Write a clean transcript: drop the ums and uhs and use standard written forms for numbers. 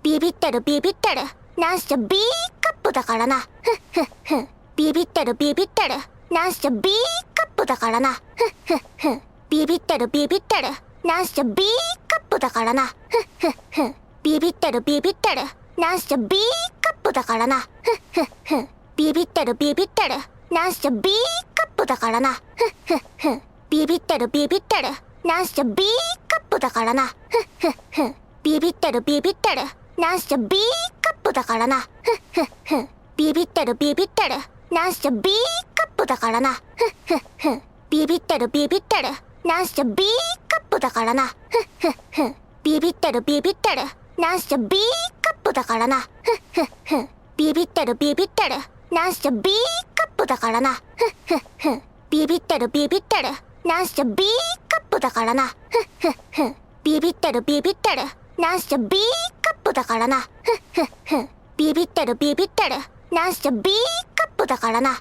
ビビってるビビってる。なんしょ B カップだからな。ふんふんふん。ビビってるビビってる。なんしょ B カップだからな。ふんふんふん。ビビってるビビってる。なんしょ B カップだからな。ふんふんふん。ビビってるビビってる。なんしょ B カップだからな。ふんふんふん。ビビってるビビってる。なんしょ B カップだからな。ふんふんふん。ビビってるビビってる。なんしょ B カップだからな。ふんふんふん。ビビってるビビってる。なんしょ B カップだからな。ふんふんふん。ビビってるビビってる。なんしょ B カップだからな。ふんふんふん。ビビってるビビってる。なんしょ B カップだからな。ふんふんふん。ビビってるビビってる。なんしょ B カップだからな。ふんふんふん。ビビってるビビってる。なんしょ B カップだからな。ふんふんふん。ビビってるビビってる。なんしょ B カップだからな。ふんふんふん。ビビってるビビってる。なんしょ B カップだからな。ふんふんふん。ビビってるビビってる。なんしょ B カップだからな。